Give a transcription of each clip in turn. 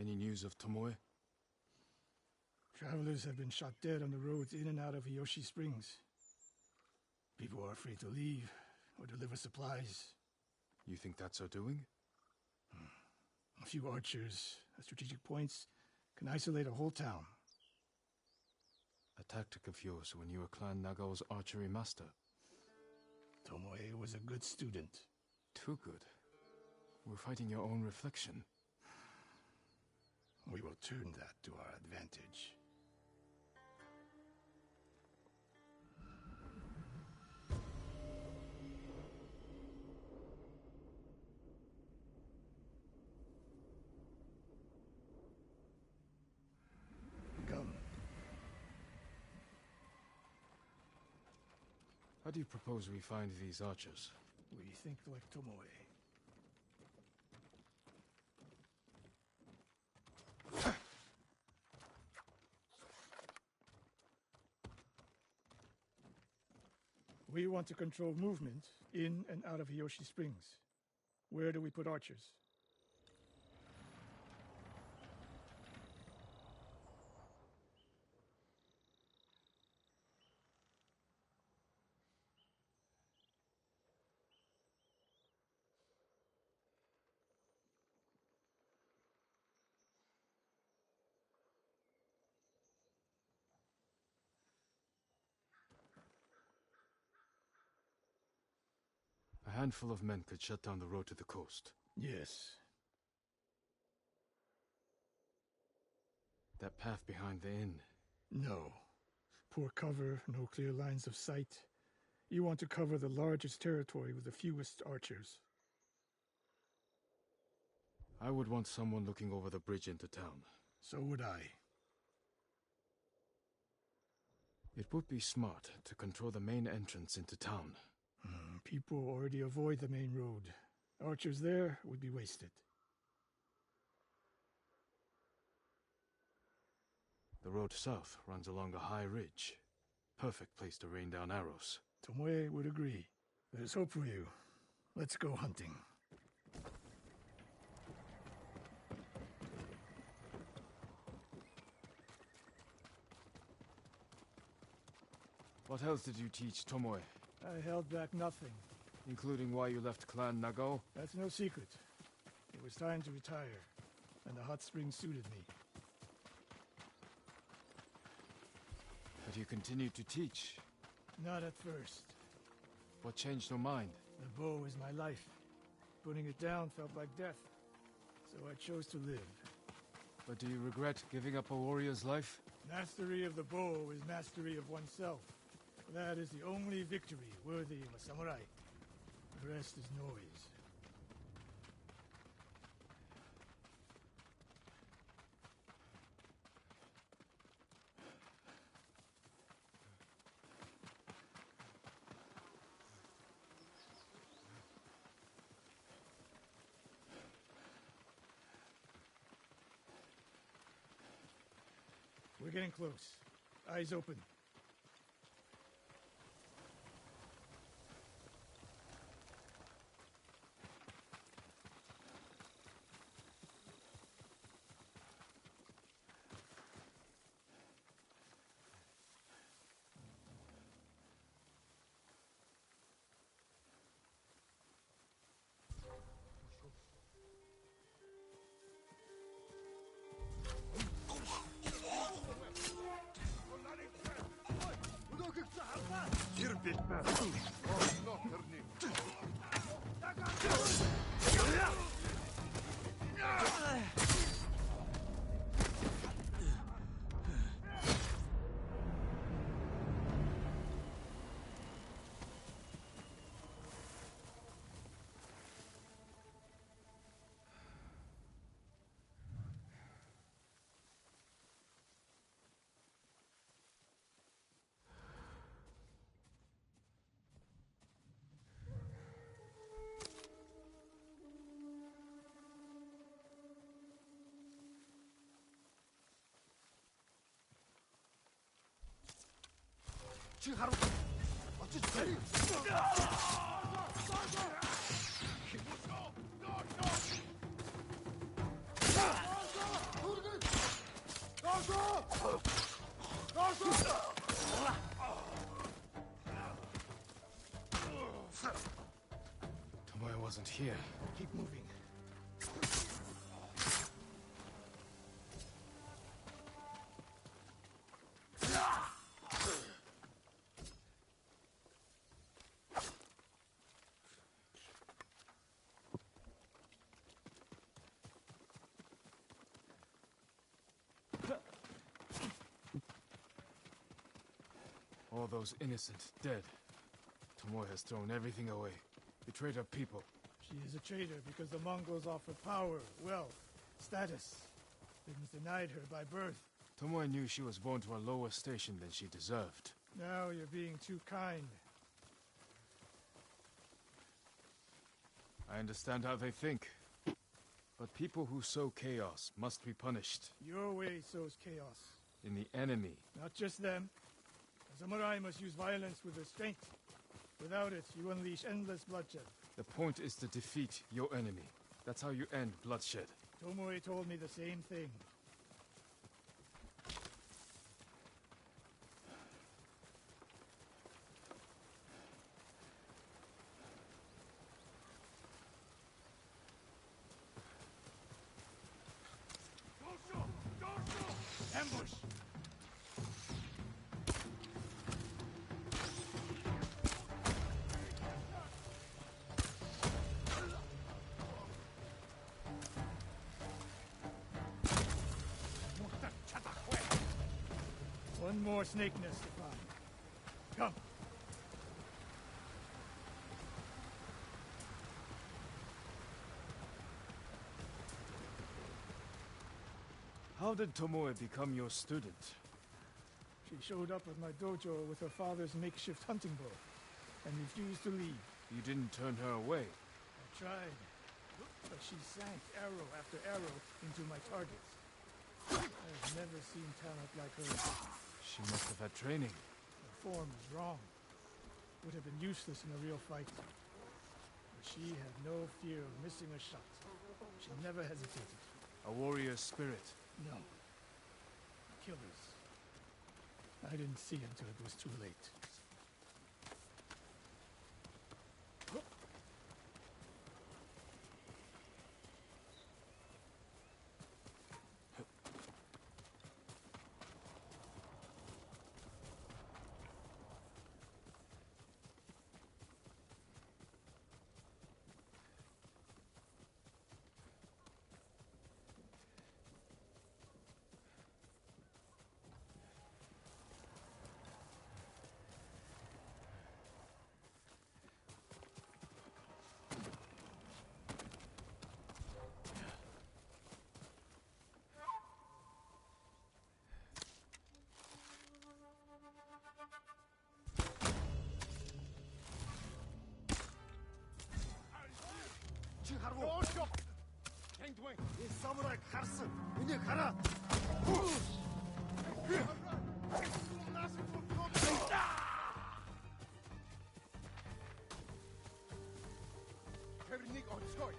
Any news of Tomoe? Travelers have been shot dead on the roads in and out of Hiyoshi Springs. People are afraid to leave or deliver supplies. You think that's her doing? A few archers at strategic points can isolate a whole town. A tactic of yours when you were Clan Nagao's archery master. Tomoe was a good student. Too good. We're fighting your own reflection. We will turn that to our advantage. Come. How do you propose we find these archers? We think like Tomoe. We want to control movement in and out of Hiyoshi Springs. Where do we put archers? A handful of men could shut down the road to the coast. Yes. That path behind the inn. No. Poor cover, no clear lines of sight. You want to cover the largest territory with the fewest archers. I would want someone looking over the bridge into town. So would I. It would be smart to control the main entrance into town. People already avoid the main road. Archers there would be wasted. The road south runs along a high ridge. Perfect place to rain down arrows. Tomoe would agree. There's hope for you. Let's go hunting. What else did you teach Tomoe? I held back nothing. Including why you left Clan Nagao? That's no secret. It was time to retire, and the hot spring suited me. But you continued to teach. Not at first. What changed your mind? The bow is my life. Putting it down felt like death. So I chose to live. But do you regret giving up a warrior's life? Mastery of the bow is mastery of oneself. That is the only victory worthy of a samurai. The rest is noise. We're getting close. Eyes open. Tomoe wasn't here. Keep moving. All those innocent dead. Tomoe has thrown everything away. Betrayed her people. She is a traitor because the Mongols offer power, wealth, status. Things denied her by birth. Tomoe knew she was born to a lower station than she deserved. Now you're being too kind. I understand how they think. But people who sow chaos must be punished. Your way sows chaos. In the enemy. Not just them. A samurai must use violence with restraint. Without it, you unleash endless bloodshed. The point is to defeat your enemy. That's how you end bloodshed. Tomoe told me the same thing. Ambush! One more snake nest to find. Come. How did Tomoe become your student? She showed up at my dojo with her father's makeshift hunting bow and refused to leave. You didn't turn her away. I tried, but she sank arrow after arrow into my targets. I've never seen talent like hers. She must have had training. Her form is wrong. Would have been useless in a real fight. But she had no fear of missing a shot. She never hesitated. A warrior's spirit. No. Killers. I didn't see until it was too late. 도쇼! 행동해! 이 사무라이 칼슨! 이제 가라! Kernik odskoj!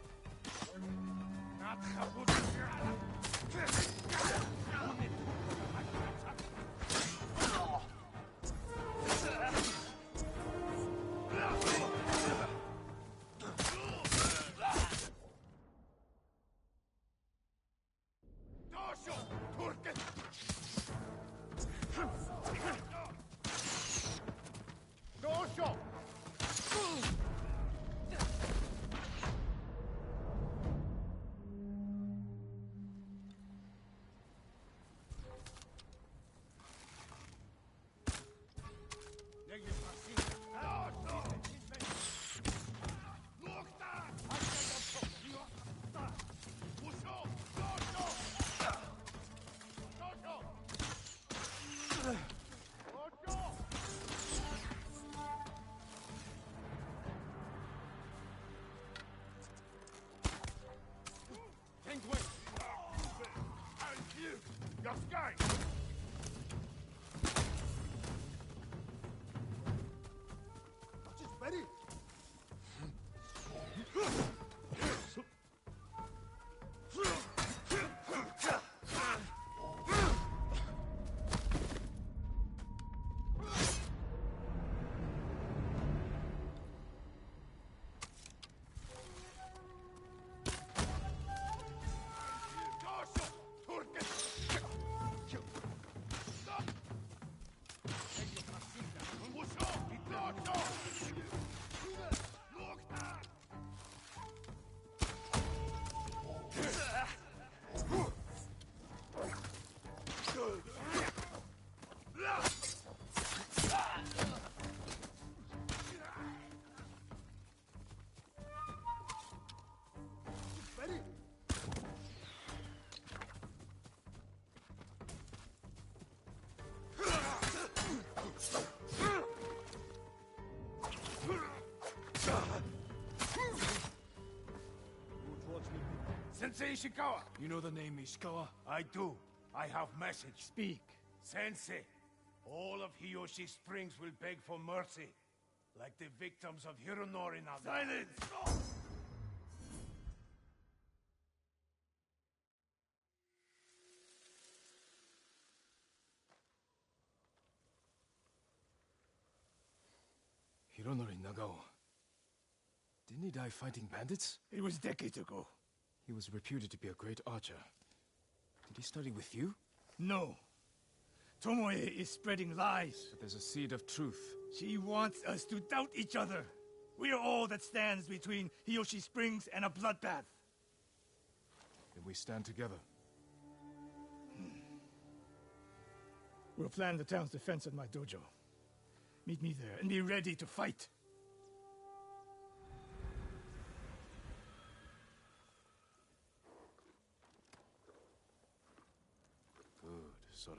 Sensei Ishikawa! You know the name Ishikawa? I do. I have message. Speak. Sensei, all of Hiyoshi Springs will beg for mercy, like the victims of Hironori Naga. Silence! Hironori Nagao. Didn't he die fighting bandits? It was decades ago. He was reputed to be a great archer. Did he study with you? No. Tomoe is spreading lies. But there's a seed of truth. She wants us to doubt each other. We are all that stands between Hiyoshi Springs and a bloodbath. Then we stand together. We'll plan the town's defense at my dojo. Meet me there and be ready to fight. Good, Sora.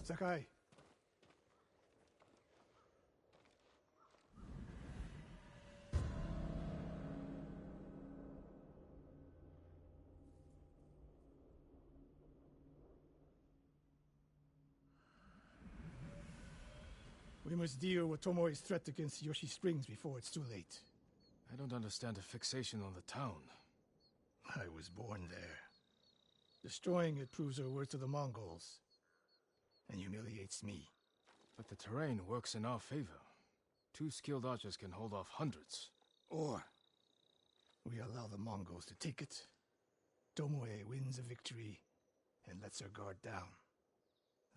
Sakai. We must deal with Tomoe's threat against Yoshi Springs before it's too late. I don't understand a fixation on the town. I was born there. Destroying it proves her worth to the Mongols, and humiliates me. But the terrain works in our favor. 2 skilled archers can hold off hundreds. Or we allow the Mongols to take it, Tomoe wins a victory and lets her guard down.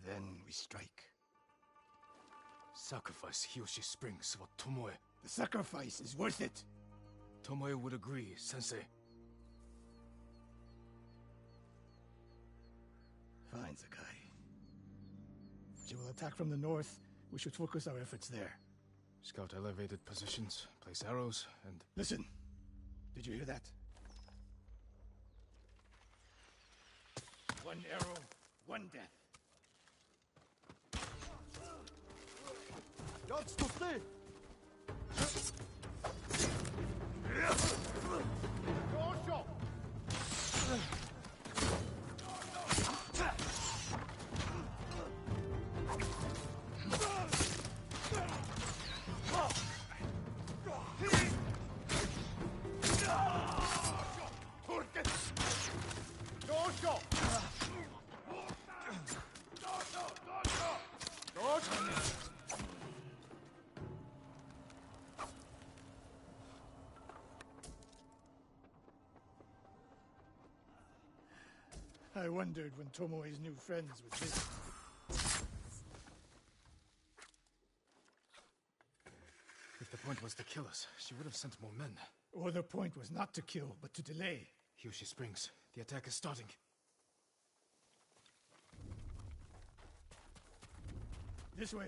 Then we strike. Sacrifice Hiyoshi Springs for Tomoe. The sacrifice is worth it. Tomoe would agree, Sensei. Fine, Sakai. She will attack from the north. We should focus our efforts there. Scout elevated positions, place arrows, and... Listen. Did you hear that? One arrow, one death. Guards to stay! Your shot! I wondered when Tomoe's new friends would visit. If the point was to kill us, she would have sent more men. Or the point was not to kill, but to delay. Hiyoshi Springs. The attack is starting. This way.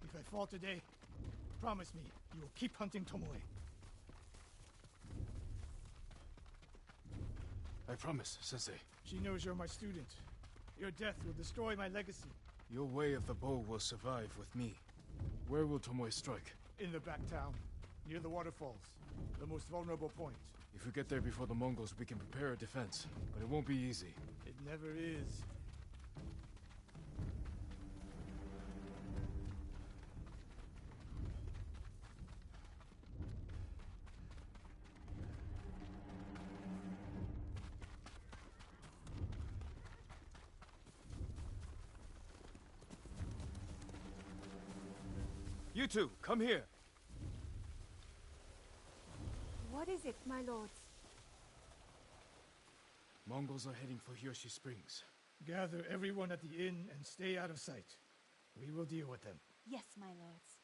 If I fall today, promise me you will keep hunting Tomoe. I promise, Sensei. She knows you're my student. Your death will destroy my legacy. Your way of the bow will survive with me. Where will Tomoe strike? In the back town, near the waterfalls. The most vulnerable point. If we get there before the Mongols, we can prepare a defense. But it won't be easy. It never is. You two, come here. What is it, my lords? Mongols are heading for Hiyoshi Springs. Gather everyone at the inn and stay out of sight. We will deal with them. Yes, my lords.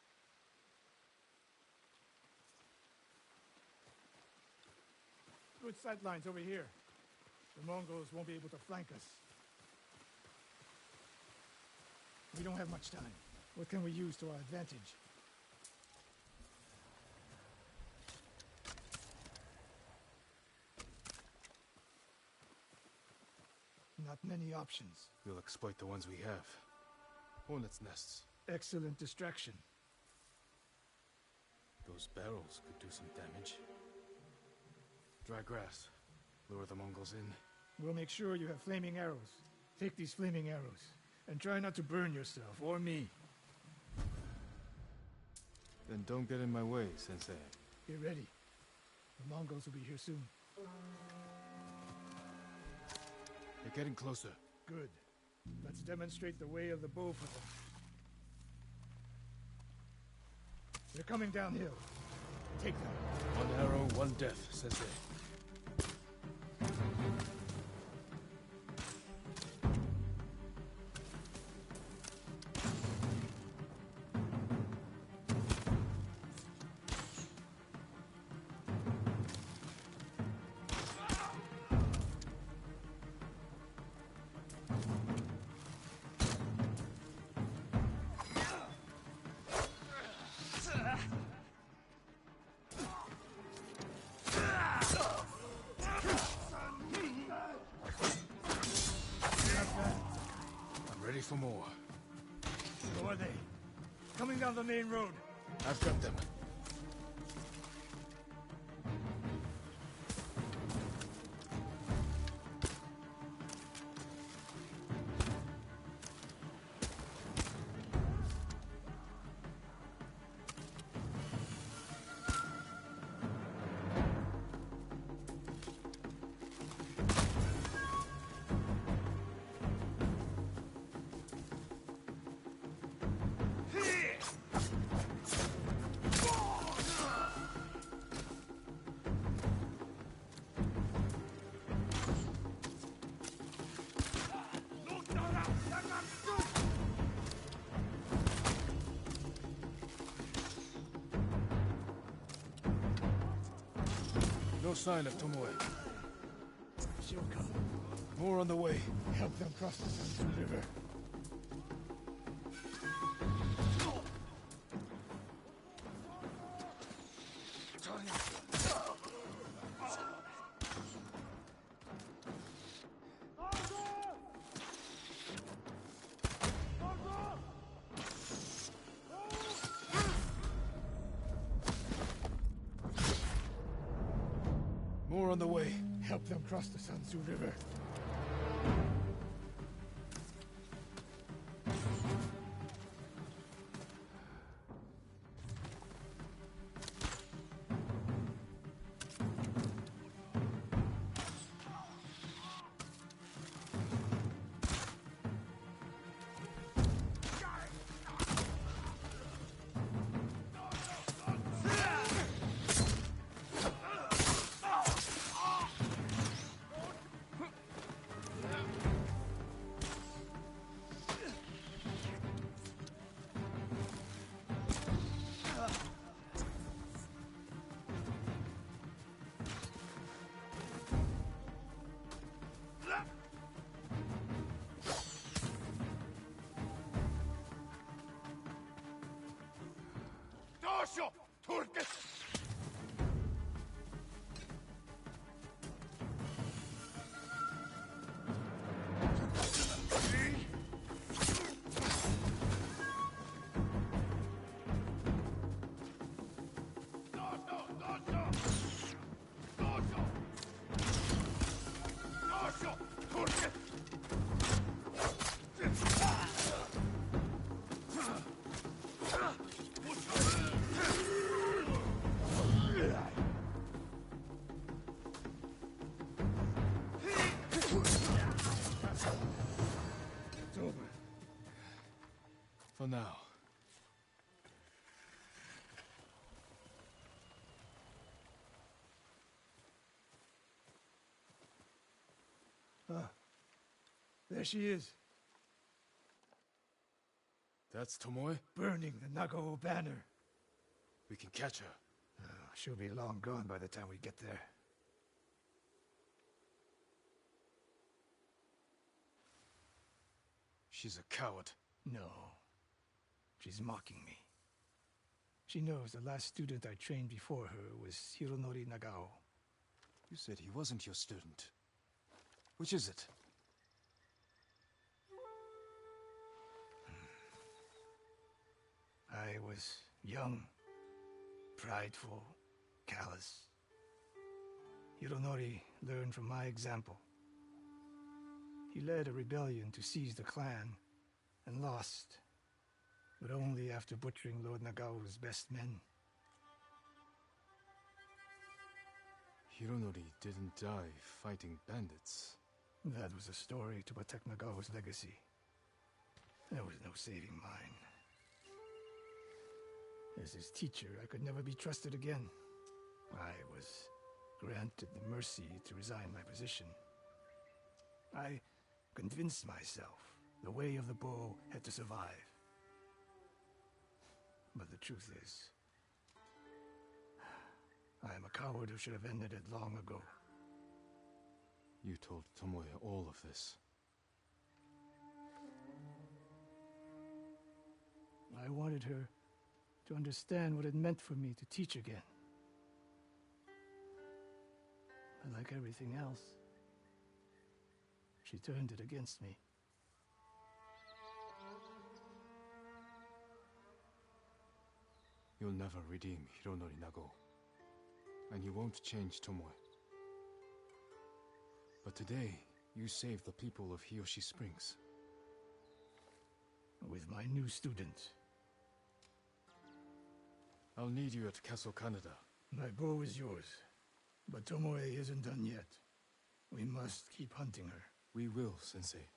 Good sight lines over here. The Mongols won't be able to flank us. We don't have much time. What can we use to our advantage? Not many options. We'll exploit the ones we have. Hornets' nests. Excellent distraction. Those barrels could do some damage. Dry grass. Lure the Mongols in. We'll make sure you have flaming arrows. Take these flaming arrows, and try not to burn yourself, or me. Then don't get in my way, Sensei. Get ready. The Mongols will be here soon. They're getting closer. Good. Let's demonstrate the way of the bow for them. They're coming downhill. Take them. One arrow, one death, Sensei. Ready for more. Who are they? Coming down the main road. I've got them. No sign of Tomoe. She'll come. More on the way. Help them cross the Sanzu River. More on the way. Help them cross the Sanzu River. Dorsho! Turkus! It's over. For now. There she is, That's Tomoe? burning the Nagao banner. We can catch her. She'll be long gone by the time we get there. She's a coward. No. She's mocking me. She knows the last student I trained before her was Hironori Nagao. You said he wasn't your student. Which is it? I was young, prideful, callous. Hironori learned from my example. He led a rebellion to seize the clan, and lost, but only after butchering Lord Nagao's best men. Hironori didn't die fighting bandits. That was a story to protect Nagao's legacy. There was no saving mine. As his teacher, I could never be trusted again. I was granted the mercy to resign my position. I convinced myself the way of the bow had to survive. But the truth is, I am a coward who should have ended it long ago. You told Tomoe all of this. I wanted her to understand what it meant for me to teach again. But like everything else, she turned it against me. You'll never redeem Hironori Nagao. And you won't change Tomoe. But today, you saved the people of Hiyoshi Springs. With my new student. I'll need you at Castle Kaneda. My bow is yours, but Tomoe isn't done yet. We must keep hunting her. We will, Sensei.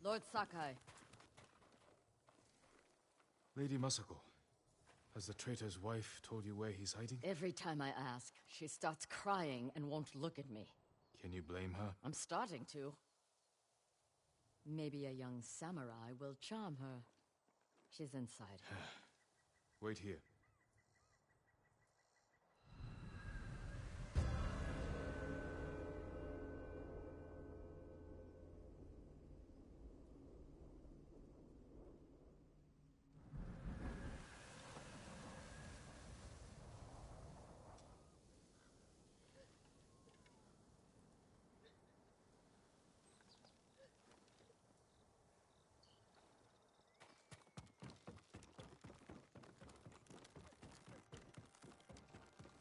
Lord Sakai. Lady Masako, has the traitor's wife told you where he's hiding? Every time I ask, she starts crying and won't look at me. Can you blame her? I'm starting to. Maybe a young samurai will charm her. She's inside. Wait here.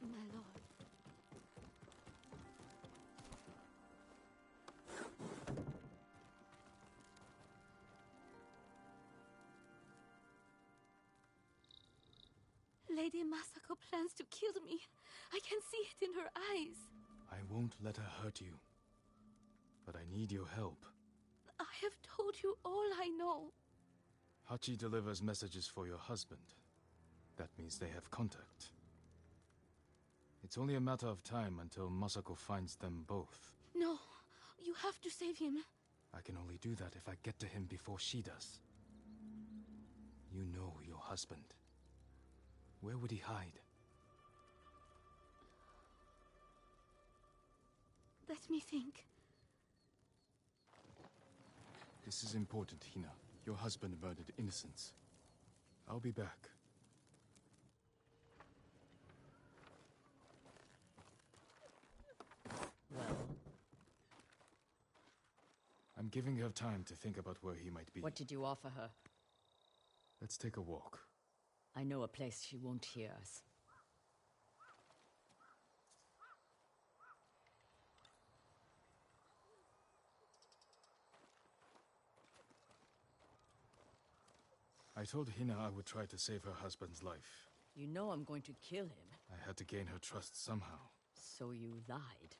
My lord. Lady Masako plans to kill me. I can see it in her eyes. I won't let her hurt you. But I need your help. I have told you all I know. Hachi delivers messages for your husband. That means they have contact. It's only a matter of time until Masako finds them both. No, you have to save him. I can only do that if I get to him before she does. You know your husband. Where would he hide? Let me think. This is important, Hina. Your husband murdered innocents. I'll be back. Well, I'm giving her time to think about where he might be. what did you offer her? Let's take a walk. I know a place she won't hear us. I told Hina I would try to save her husband's life. You know I'm going to kill him, I had to gain her trust somehow. so you lied.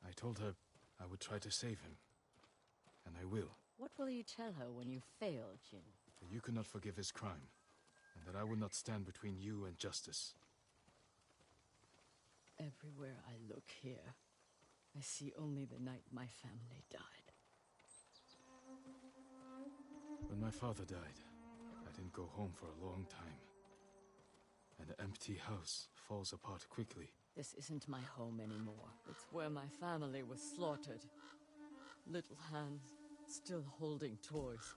I told her I would try to save him. And I will. What will you tell her when you fail, Jin? That you could not forgive his crime. And that I would not stand between you and justice. Everywhere I look here, I see only the night my family died. When my father died, I didn't go home for a long time. An empty house falls apart quickly. This isn't my home anymore. It's where my family was slaughtered. Little hands still holding toys.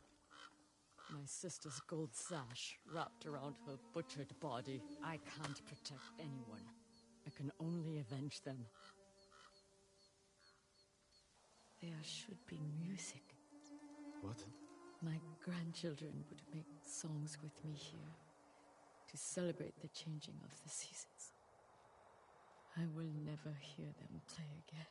My sister's gold sash wrapped around her butchered body. I can't protect anyone. I can only avenge them. There should be music. What? My grandchildren would make songs with me here to celebrate the changing of the seasons. I will never hear them play again.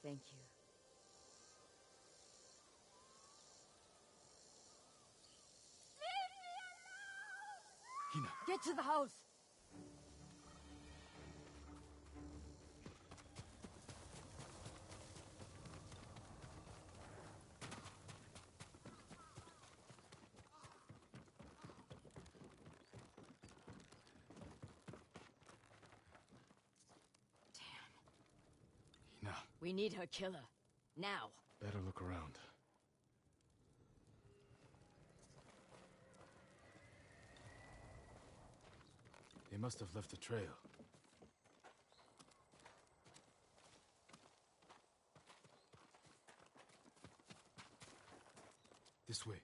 Thank you. Hina! Get to the house! Hina, We need her killer. Now. better look around. They must have left a trail. This way.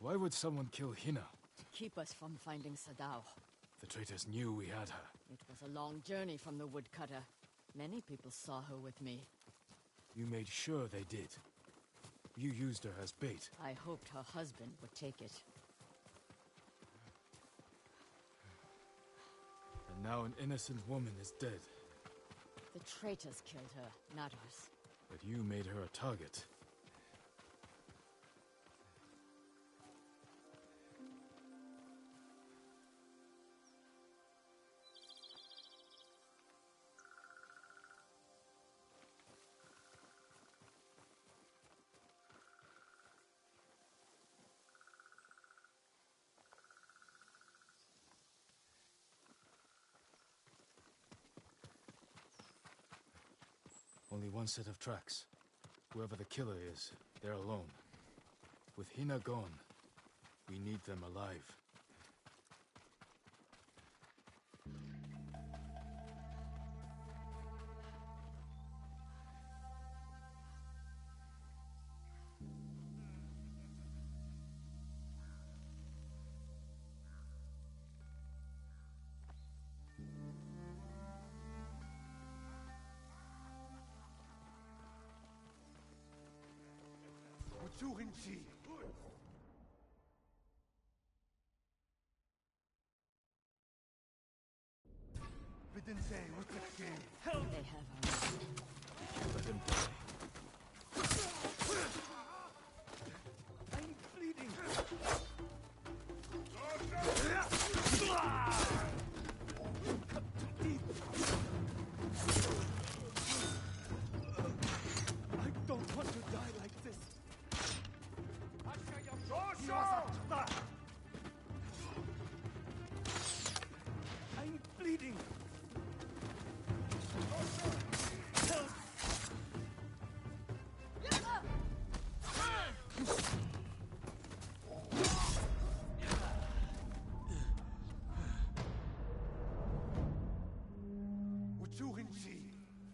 Why would someone kill Hina? To keep us from finding Sadao. The traitors knew we had her. It was a long journey from the woodcutter. Many people saw her with me. You made sure they did. You used her as bait. I hoped her husband would take it. And now an innocent woman is dead. The traitors killed her, not us. But you made her a target. Only one set of tracks. Whoever the killer is, they're alone. With Hina gone, we need them alive. Suchen Sie! Bitten Sie, was ist geschehen? They have her. We can't let him die. I'm bleeding! I don't want to die like this. I'm bleeding. Wat zoeken Sie?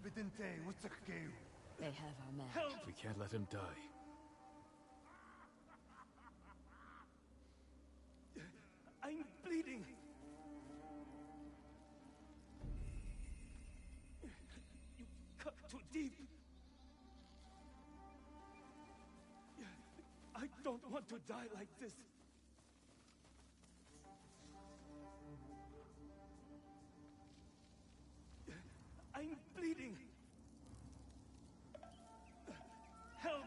Bitten Sie, wat zich geven? They have our man. We can't let him die. I'm bleeding. You cut too deep. I don't want to die like this. I'm bleeding. Help!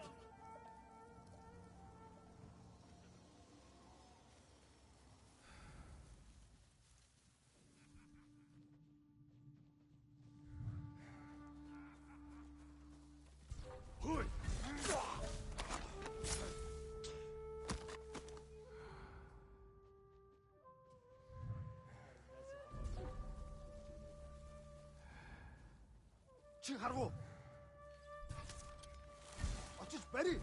하라고. 어찌 베리.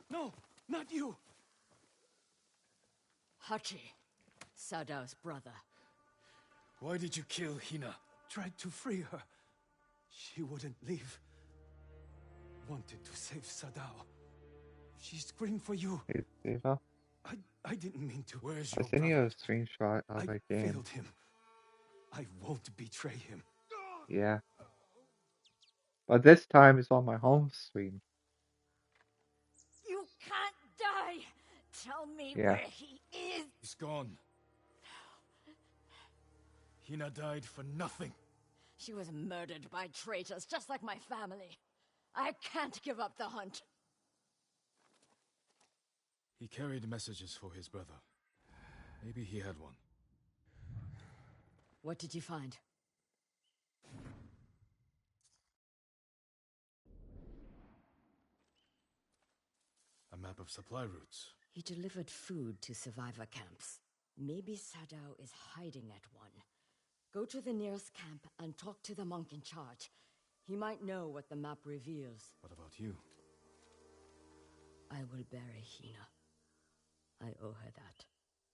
No, not you. Hachi, Sadao's brother. Why did you kill Hina? Tried to free her. She wouldn't leave. Wanted to save Sadao. She screamed for you. Eva. I didn't mean to. Where's I your sent you brother? a screenshot of I a game. failed him. I won't betray him. Yeah. But this time it's on my home screen. You can't die! Tell me Yeah. where he is! He's gone. Hina died for nothing. She was murdered by traitors, just like my family. I can't give up the hunt. He carried messages for his brother. Maybe he had one. What did you find? A map of supply routes. He delivered food to survivor camps. Maybe Sadao is hiding at one. Go to the nearest camp and talk to the monk in charge. He might know what the map reveals. What about you? I will bury Hina. I owe her that.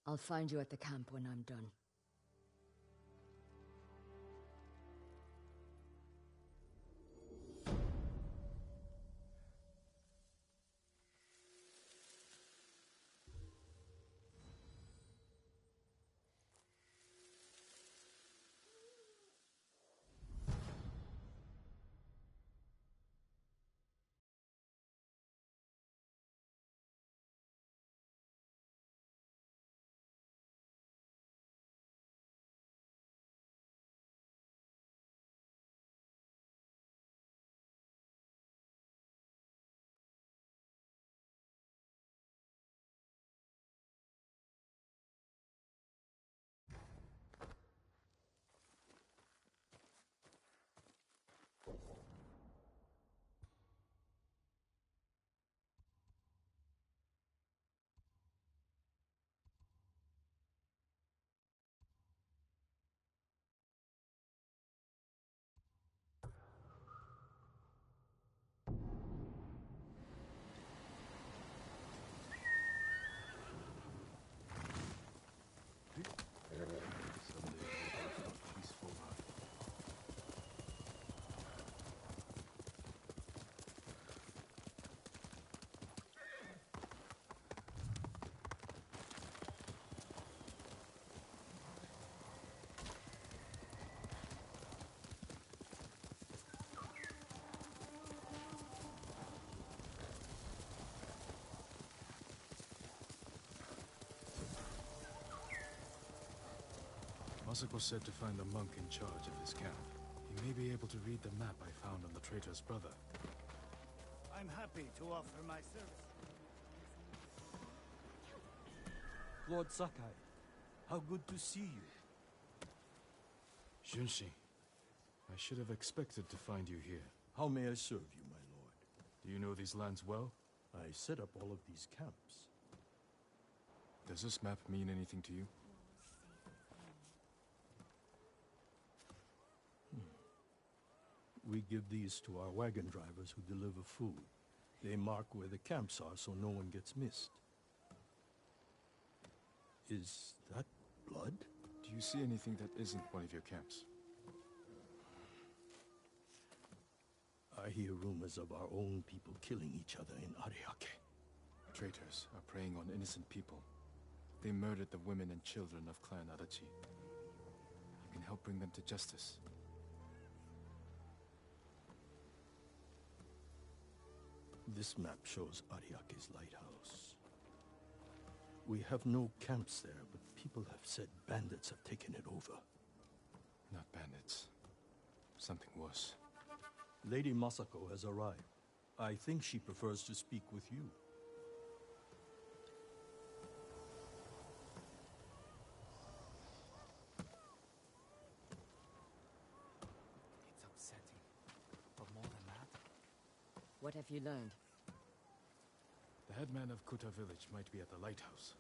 I'll find you at the camp when I'm done. Masako said to find the monk in charge of his camp. He may be able to read the map I found on the traitor's brother. I'm happy to offer my service. Lord Sakai, how good to see you. Junshi, I should have expected to find you here. How may I serve you, my lord? Do you know these lands well? I set up all of these camps. Does this map mean anything to you? We give these to our wagon drivers who deliver food. They mark where the camps are so no one gets missed. Is that blood? Do you see anything that isn't one of your camps? I hear rumors of our own people killing each other in Ariake. Traitors are preying on innocent people. They murdered the women and children of Clan Adachi. You can help bring them to justice. This map shows Ariake's lighthouse. We have no camps there, but people have said bandits have taken it over. Not bandits. Something worse. Lady Masako has arrived. I think she prefers to speak with you. It's upsetting. But more than that, What have you learned? The headman of Kuta village might be at the lighthouse.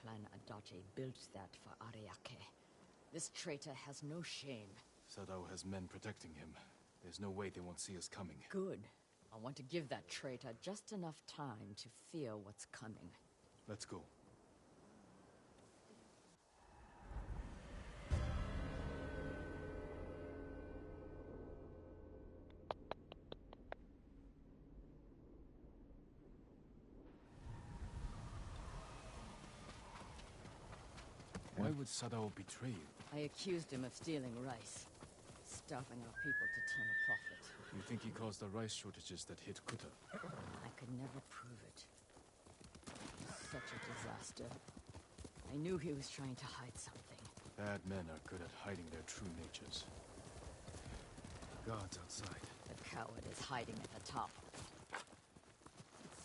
Clan Adachi built that for Ariake. This traitor has no shame. Sadao has men protecting him. There's no way they won't see us coming. Good. I want to give that traitor just enough time to fear what's coming. Let's go. Why would Sadao betray you? I accused him of stealing rice, starving our people to turn a profit. You think he caused the rice shortages that hit Kuta? I could never prove it. Such a disaster. I knew he was trying to hide something. Bad men are good at hiding their true natures. Guards outside. The coward is hiding at the top.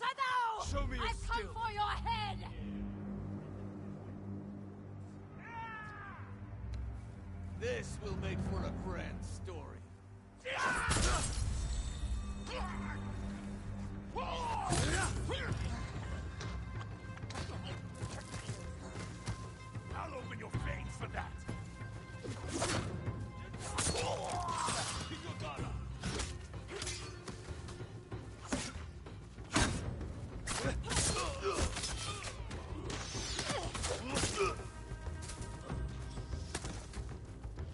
Sadao! Show me your I've come skill. for your head! This will make for a grand story. I'll open your veins for that!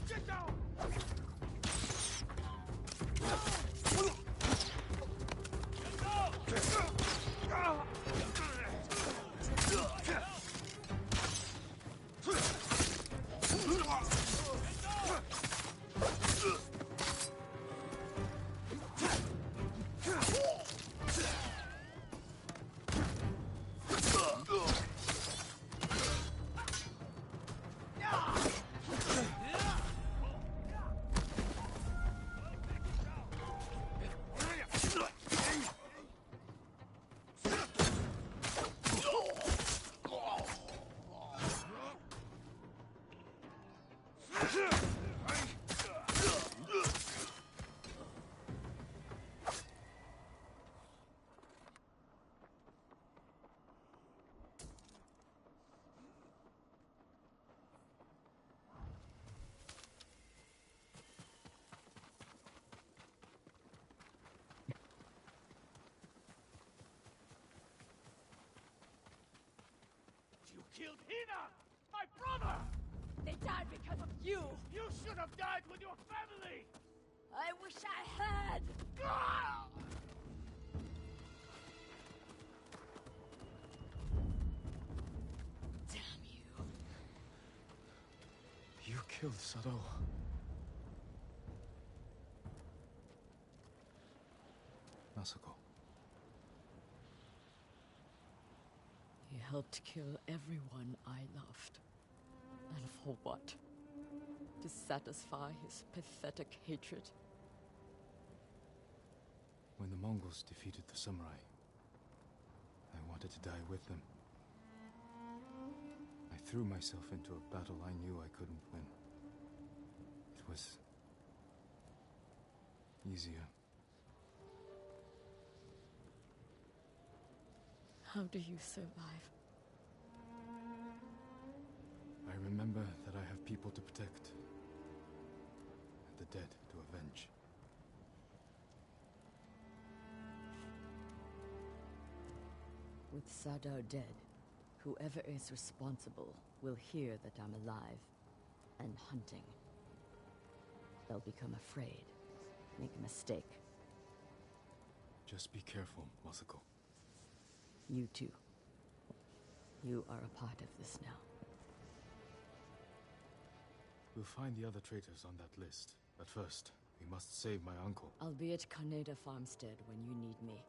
Get down! You killed Hina! My brother! They died because of you! You should have died with your family! I wish I had! Ah! Damn you. You killed Sado. Masako. He helped kill everyone I loved. And for what? To satisfy his pathetic hatred? When the Mongols defeated the samurai, I wanted to die with them. I threw myself into a battle I knew I couldn't win. It was easier. How do you survive? I remember that I have people to protect, and the dead to avenge. With Sadao dead, whoever is responsible will hear that I'm alive and hunting. They'll become afraid, make a mistake. Just be careful, Masako. You too. You are a part of this now. We'll find the other traitors on that list. But first, we must save my uncle. I'll be at Kaneda Farmstead when you need me.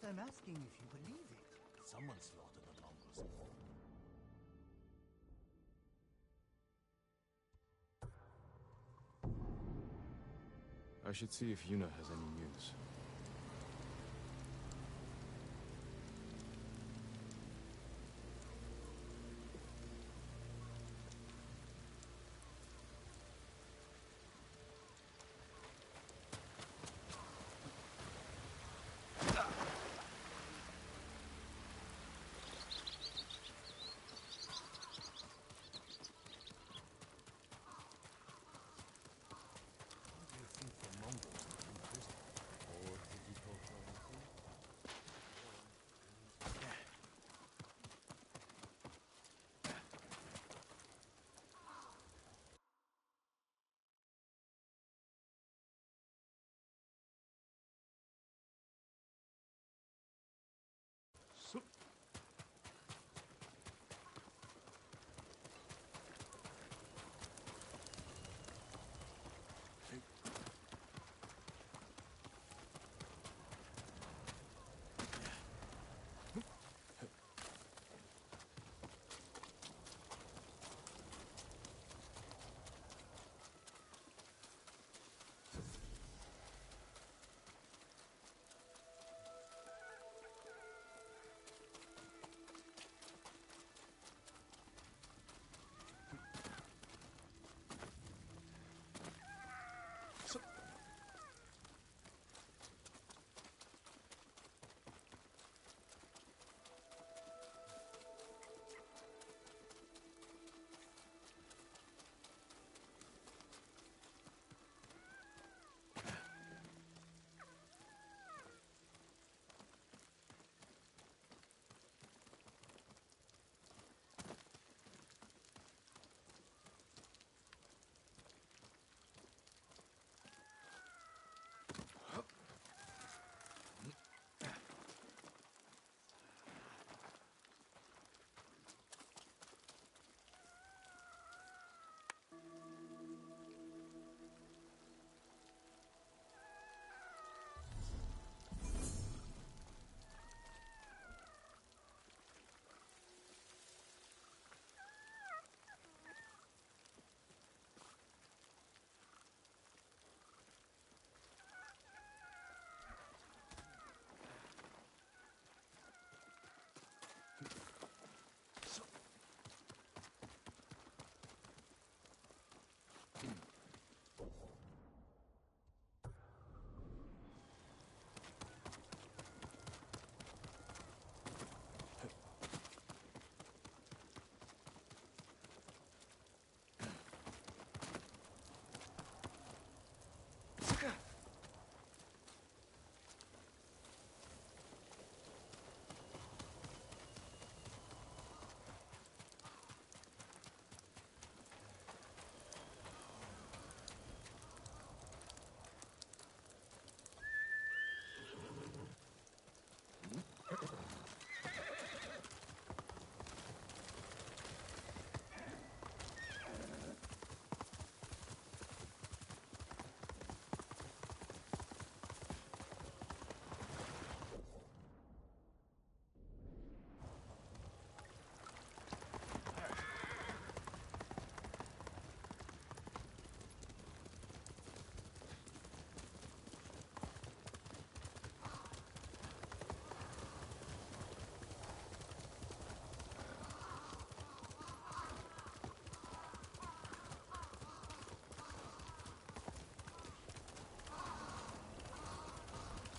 I'm asking if you believe it. Someone slaughtered the Mongols. I should see if Yuna has any news.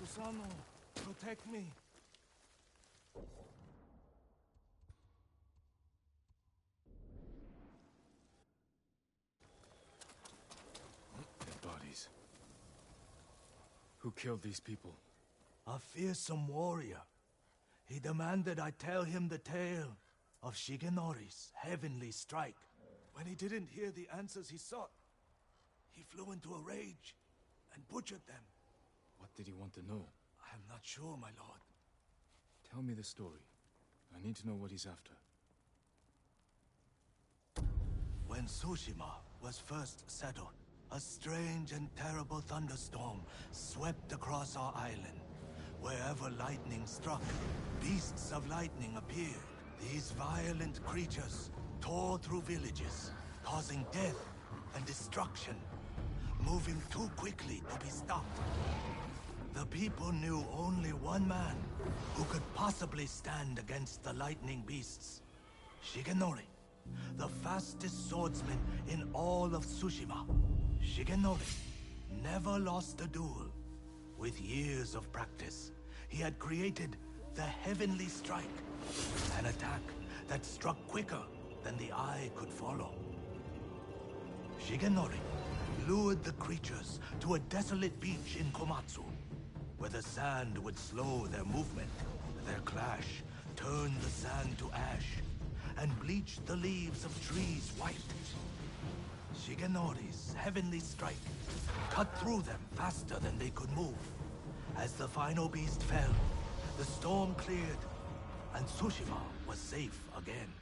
Susano, protect me. Dead bodies. Who killed these people? A fearsome warrior. He demanded I tell him the tale of Shigenori's heavenly strike. When he didn't hear the answers he sought, he flew into a rage and butchered them. What did he want to know? I am not sure, my lord. Tell me the story. I need to know what he's after. When Tsushima was first settled, a strange and terrible thunderstorm swept across our island, Wherever lightning struck, beasts of lightning appeared. These violent creatures tore through villages, causing death and destruction, moving too quickly to be stopped. The people knew only one man who could possibly stand against the lightning beasts. Shigenori, the fastest swordsman in all of Tsushima. Shigenori never lost a duel. With years of practice, he had created the Heavenly Strike, an attack that struck quicker than the eye could follow. Shigenori lured the creatures to a desolate beach in Komatsu, where the sand would slow their movement. Their clash turned the sand to ash and bleached the leaves of trees white. Shigenori's Heavenly Strike cut through them faster than they could move. As the final beast fell, the storm cleared, and Tsushima was safe again.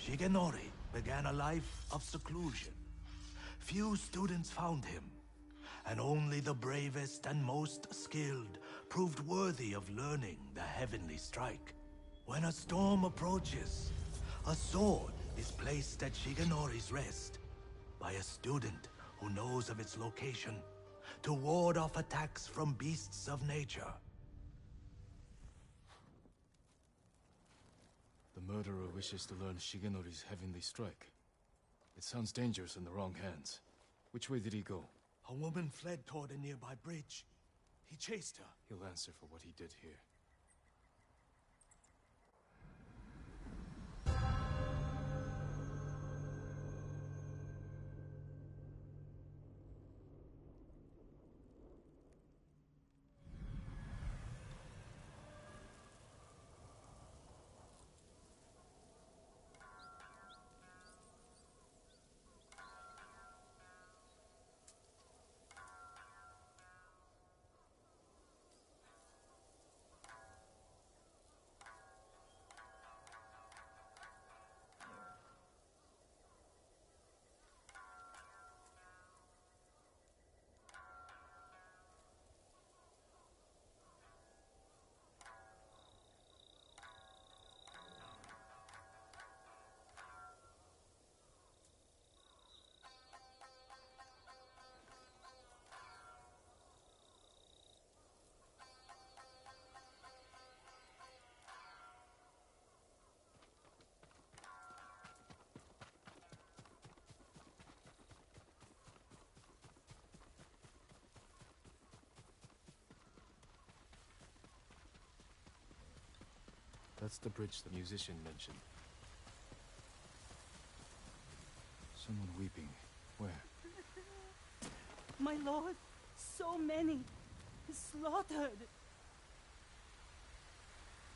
Shigenori began a life of seclusion. Few students found him, and only the bravest and most skilled proved worthy of learning the Heavenly Strike. When a storm approaches, a sword is placed at Shigenori's rest by a student who knows of its location to ward off attacks from beasts of nature. The murderer wishes to learn Shigenori's Heavenly Strike. It sounds dangerous in the wrong hands. Which way did he go? A woman fled toward a nearby bridge. He chased her. He'll answer for what he did here. That's the bridge the musician mentioned. Someone weeping. Where? My lord, so many. Slaughtered.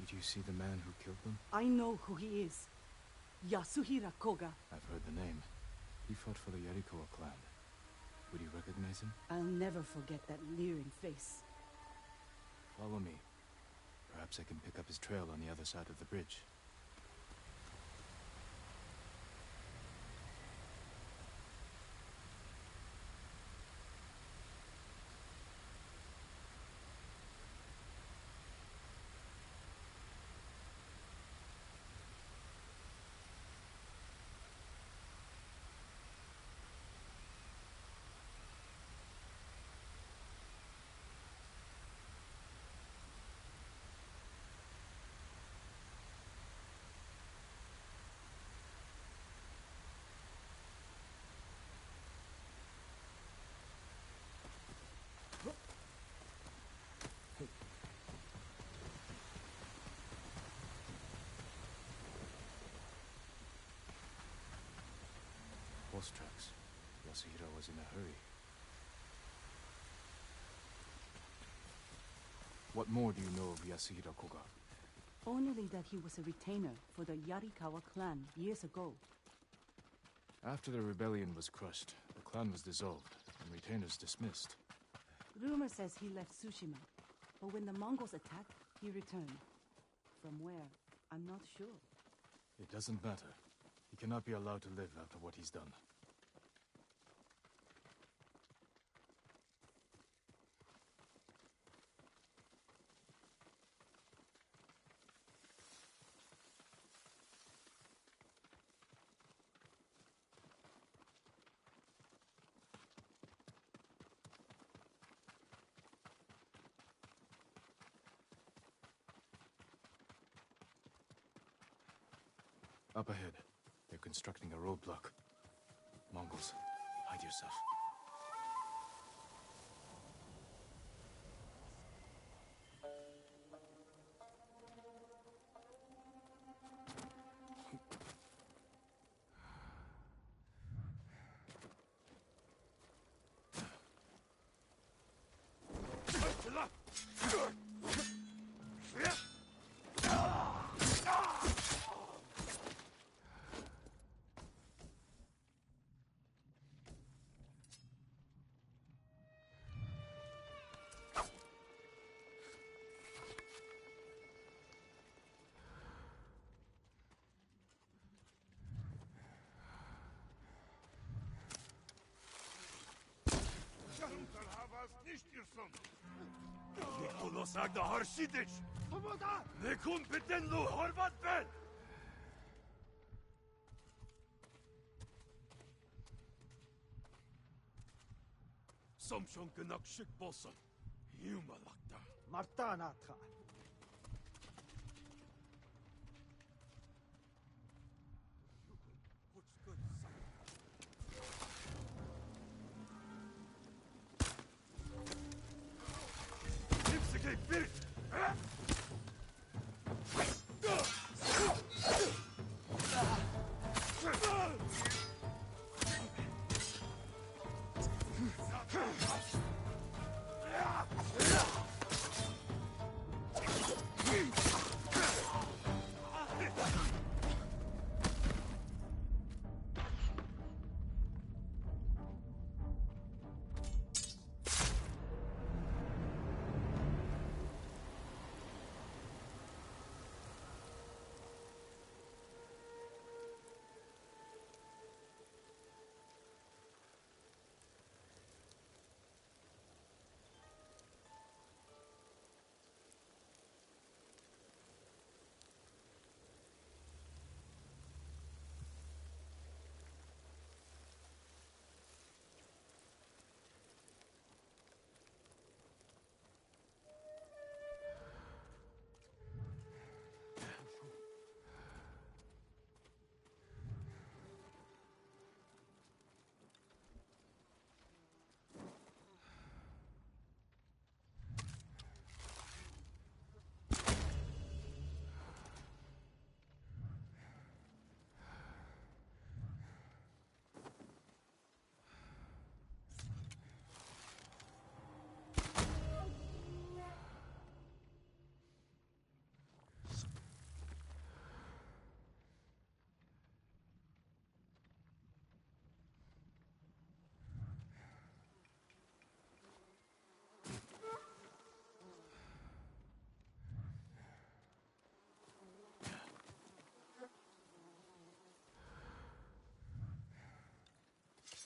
Did you see the man who killed them? I know who he is. Yasuhira Koga. I've heard the name. He fought for the Yarikawa clan. Would you recognize him? I'll never forget that leering face. Follow me. Perhaps I can pick up his trail on the other side of the bridge. Horse tracks. Yasuhira was in a hurry. What more do you know of Yasuhira Koga? Only that he was a retainer for the Yarikawa clan years ago. After the rebellion was crushed, the clan was dissolved and retainers dismissed. Rumor says he left Tsushima, but when the Mongols attacked, he returned. From where, I'm not sure. It doesn't matter. He cannot be allowed to live after what he's done. Up ahead. They're constructing a roadblock. Mongols, hide yourself. Nikola sagda harsidic. Nekun bedenlu horvat ben. Somshon gnak shik bolsun. Yumalakta. Martanatra.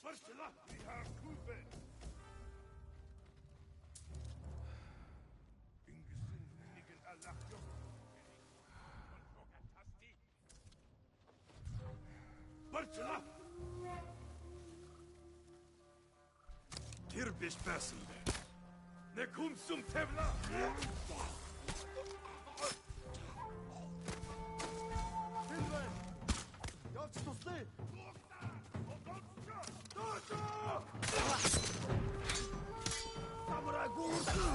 Bartela, we have Kuben. Ingesin Nigel Alakyo. Bartela! Tirbish Basil. Nekum sum tevla. Finland! Jag står still! Samurai Gursu!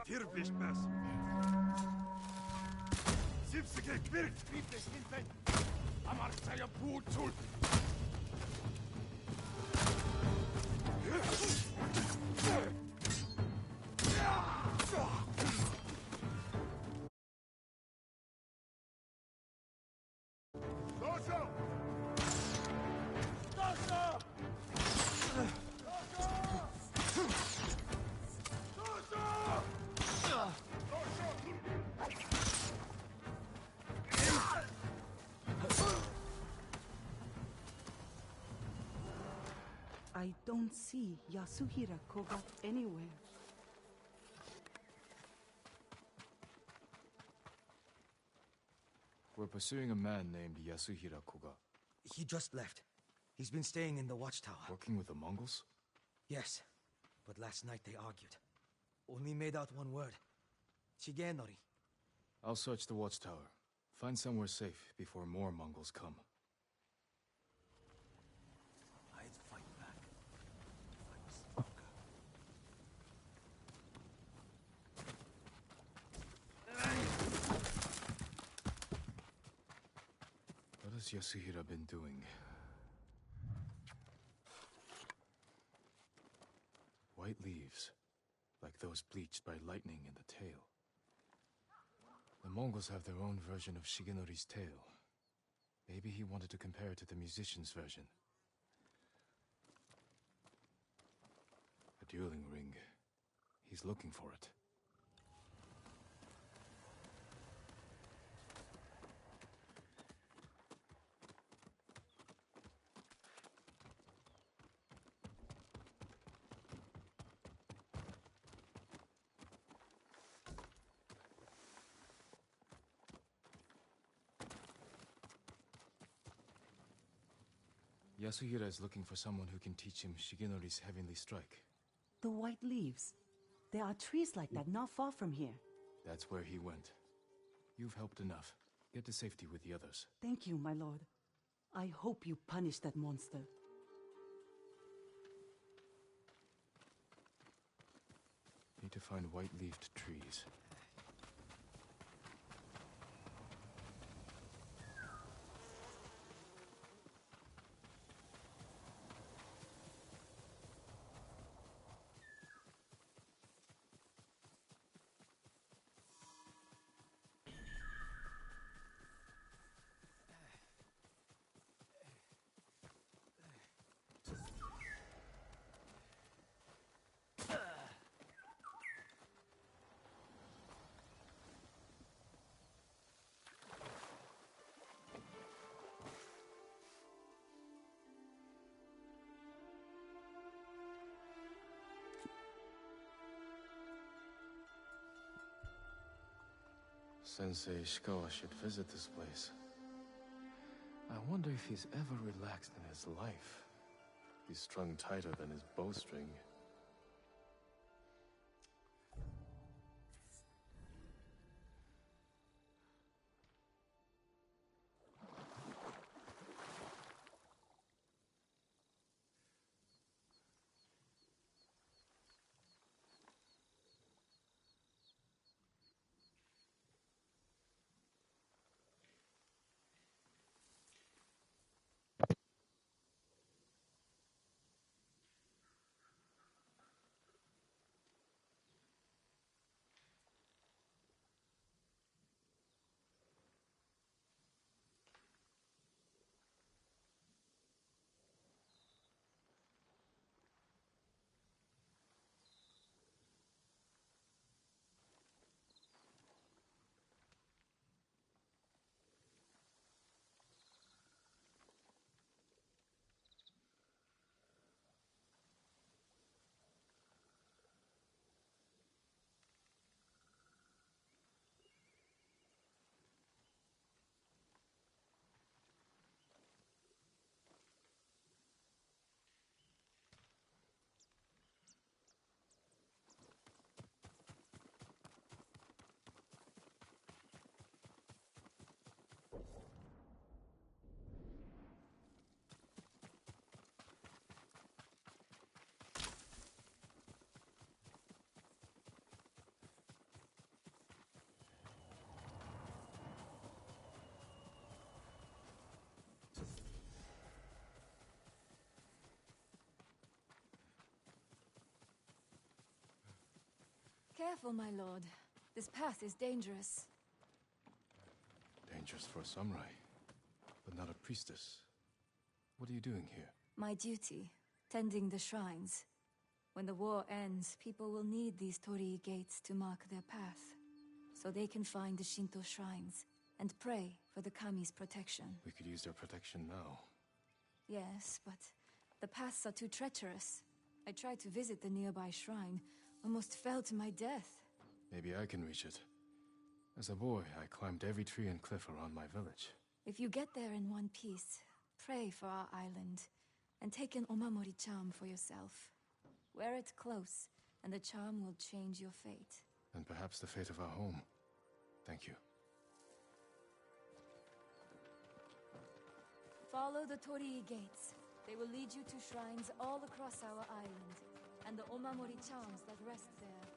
Tirbish Basil. Sipsike Birk, Biblis Hinten. Amartaya Putul. I don't see Yasuhira Koga anywhere. We're pursuing a man named Yasuhira Koga. He just left. He's been staying in the watchtower. Working with the Mongols? Yes, but last night they argued. Only made out one word. Shigenori. I'll search the watchtower. Find somewhere safe before more Mongols come. I'd fight back. I was stronger. What has Yasuhira been doing? White leaves, like those bleached by lightning in the tail. The Mongols have their own version of Shigenori's tale. Maybe he wanted to compare it to the musician's version. A dueling ring. He's looking for it. Yasuhira is looking for someone who can teach him Shigenori's heavenly strike. The white leaves. There are trees like that not far from here. That's where he went. You've helped enough. Get to safety with the others. Thank you, my lord. I hope you punish that monster. Need to find white-leafed trees. Sensei Ishikawa should visit this place. I wonder if he's ever relaxed in his life. He's strung tighter than his bowstring. Careful, my lord. This path is dangerous. Dangerous for a samurai, but not a priestess. What are you doing here? My duty, tending the shrines. When the war ends, people will need these torii gates to mark their path, so they can find the Shinto shrines and pray for the kami's protection. We could use their protection now. Yes, but The paths are too treacherous. I tried to visit the nearby shrine, almost fell to my death. Maybe I can reach it. As a boy, I climbed every tree and cliff around my village. If you get there in one piece, pray for our island, and take an Omamori charm for yourself. Wear it close, and the charm will change your fate. And perhaps the fate of our home. Thank you. Follow the Torii gates. They will lead you to shrines all across our island, and the Omamori charms that rest there.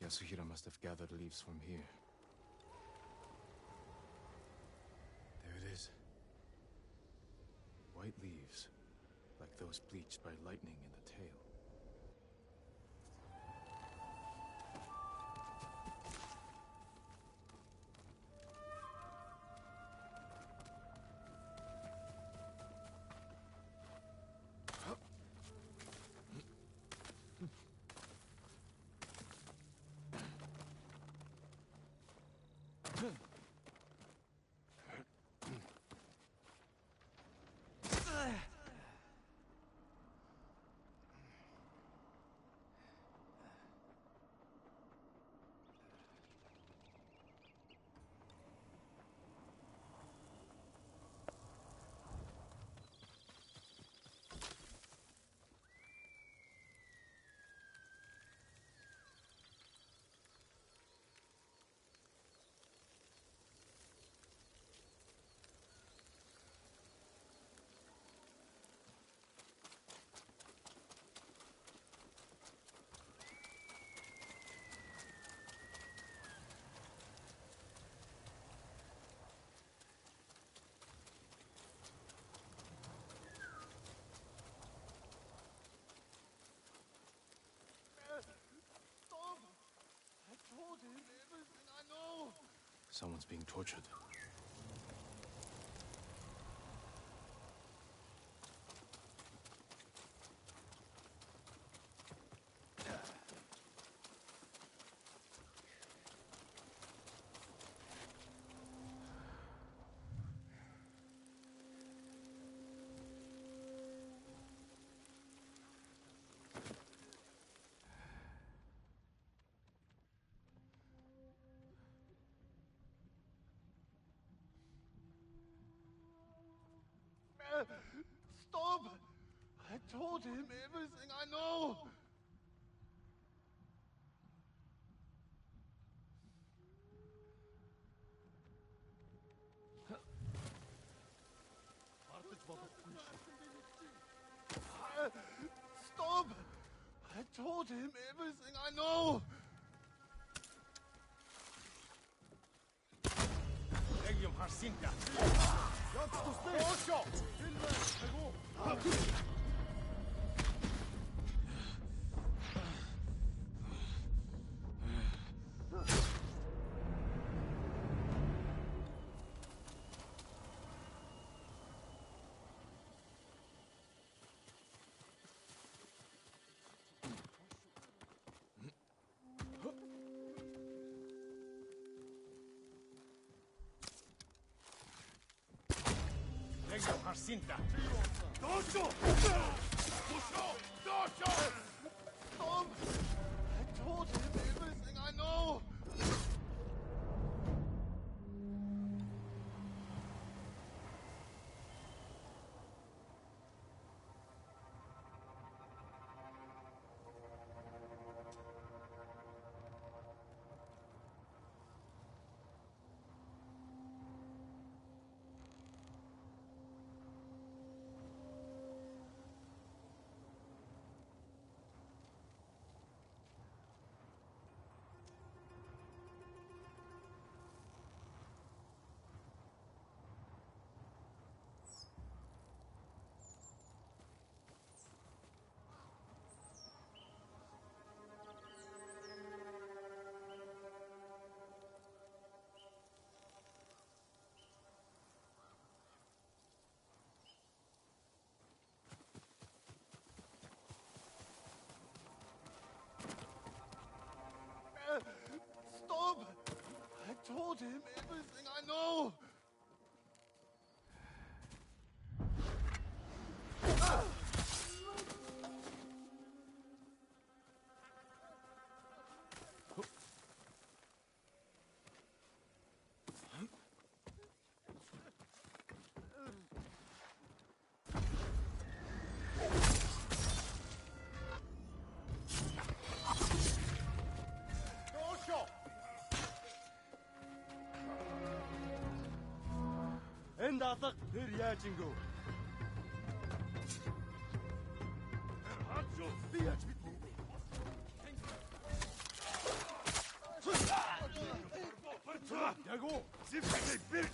Yasuhira must have gathered leaves from here. There it is. White leaves, like those bleached by lightning in the tail. Someone's being tortured. Stop! I told him everything I know! Stop! I told him everything I know! Legium Harsinta! Osho! Legium Harsinta! Dojo! Dojo! Dojo! Stop! I told him everything I know! Stop! I told him everything I know! Энд алга тэр яаж ингэв? Хачо! Би яаж мэдвэ? Яг уу! Зэвсэг бэр!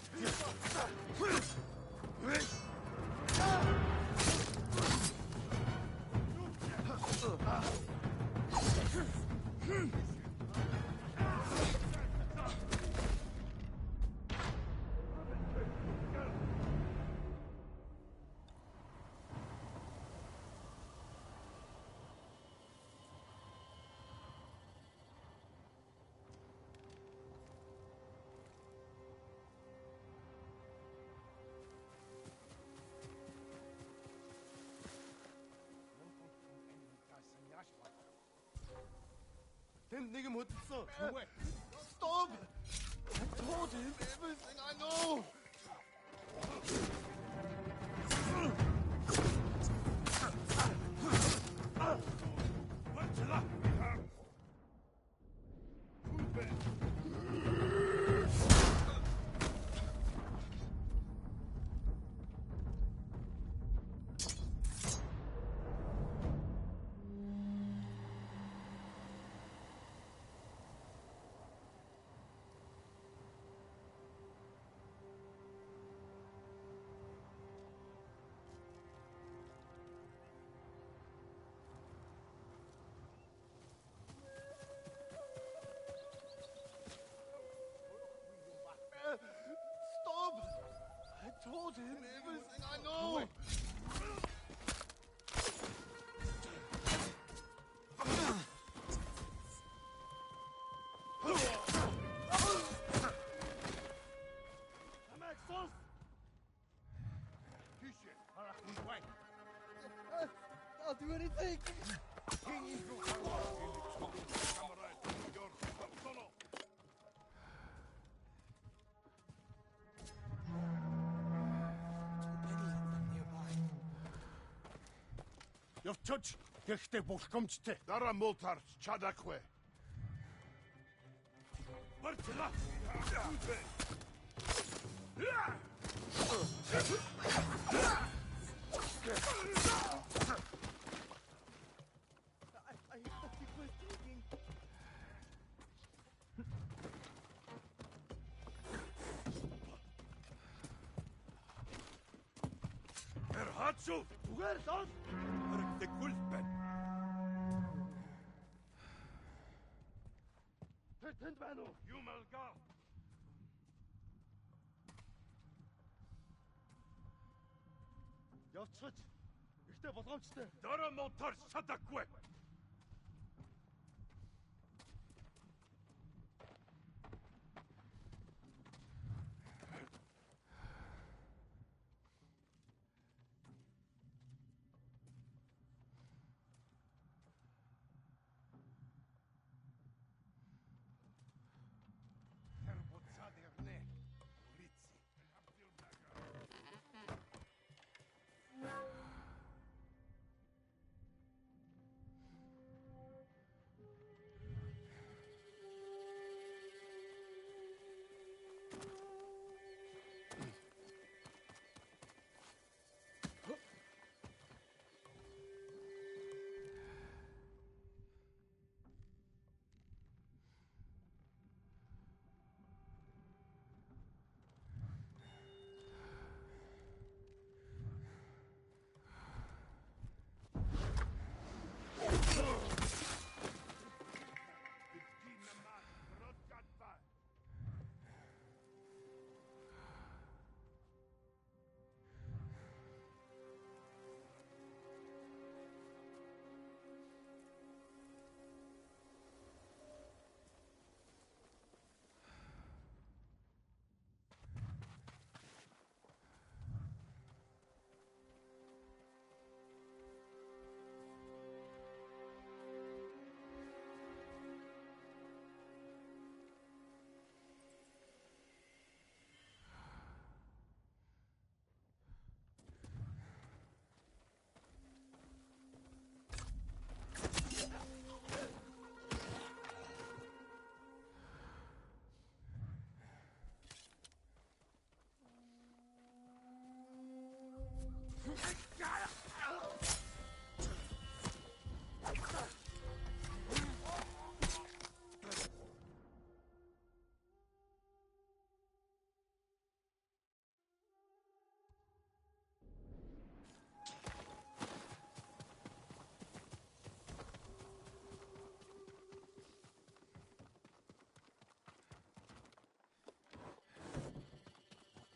Тэнд нэг юм хөдөлсөн. Үгүй. Stop! I told him everything I know! Stop! I told him everything I know! I'll do anything! Довчож гэхдээ булхамжтай. Дараа муултар чадахгүй. Барчла. Erhatsu, where does? The Gulpen. Tendvano, Yumalga. Явцгач. Ихтэй болгоомжтой. Дараа мотор чадахгүй.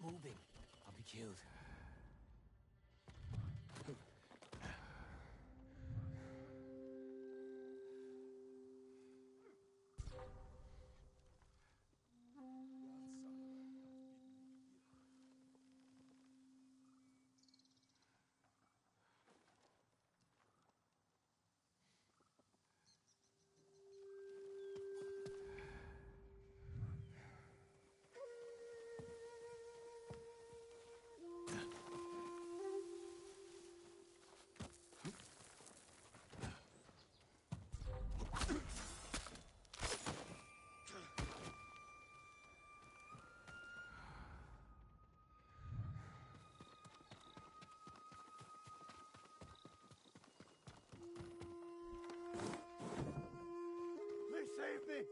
Moving. I'll be killed. Please save me!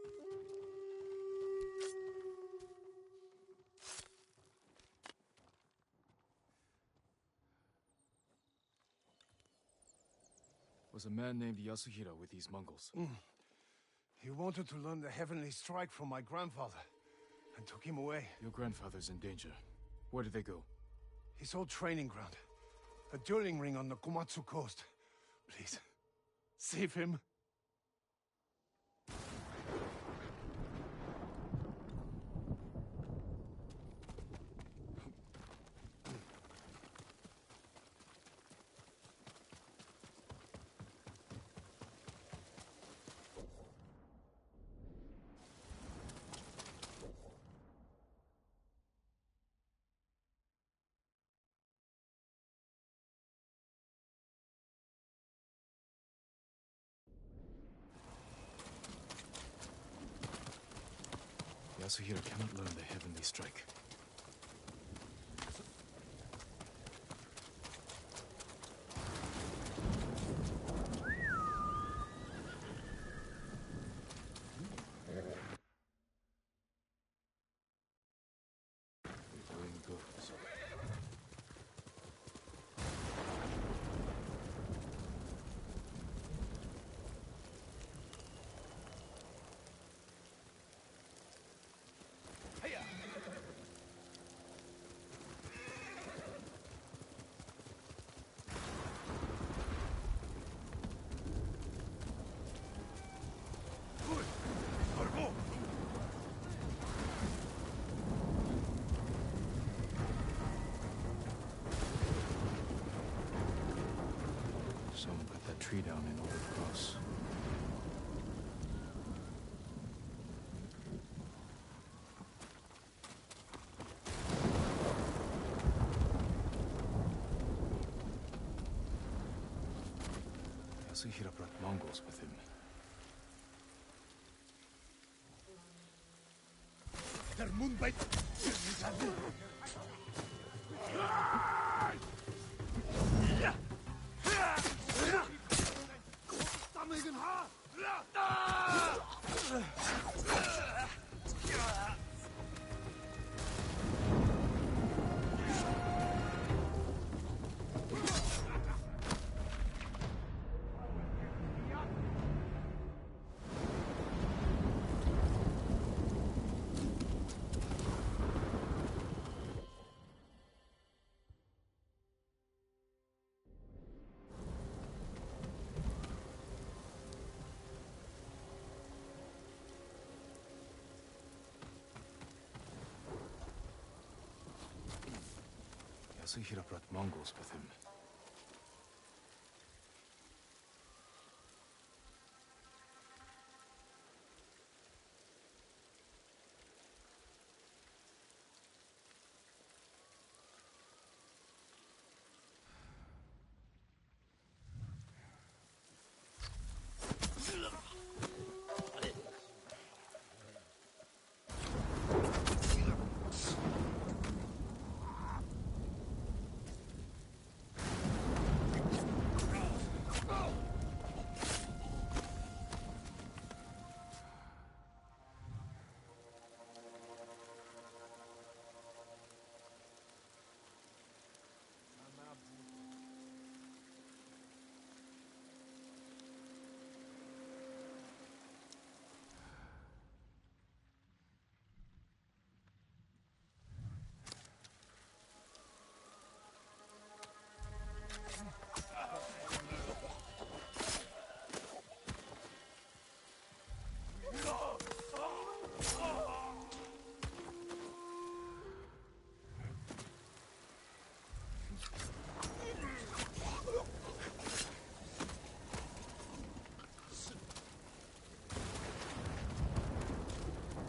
Was a man named Yasuhira with these Mongols. He wanted to learn the heavenly strike from my grandfather, and took him away. Your grandfather's in danger. Where did they go? His old training ground. A dueling ring on the Komatsu coast. Please, save him. Yasuhiro cannot learn the heavenly strike. Doing good. Someone cut that tree down in order to cross. Yasuhiro brought Mongols with him. Der Mundbeit! Stammigen Haar! Yasuhiro brought Mongols with him.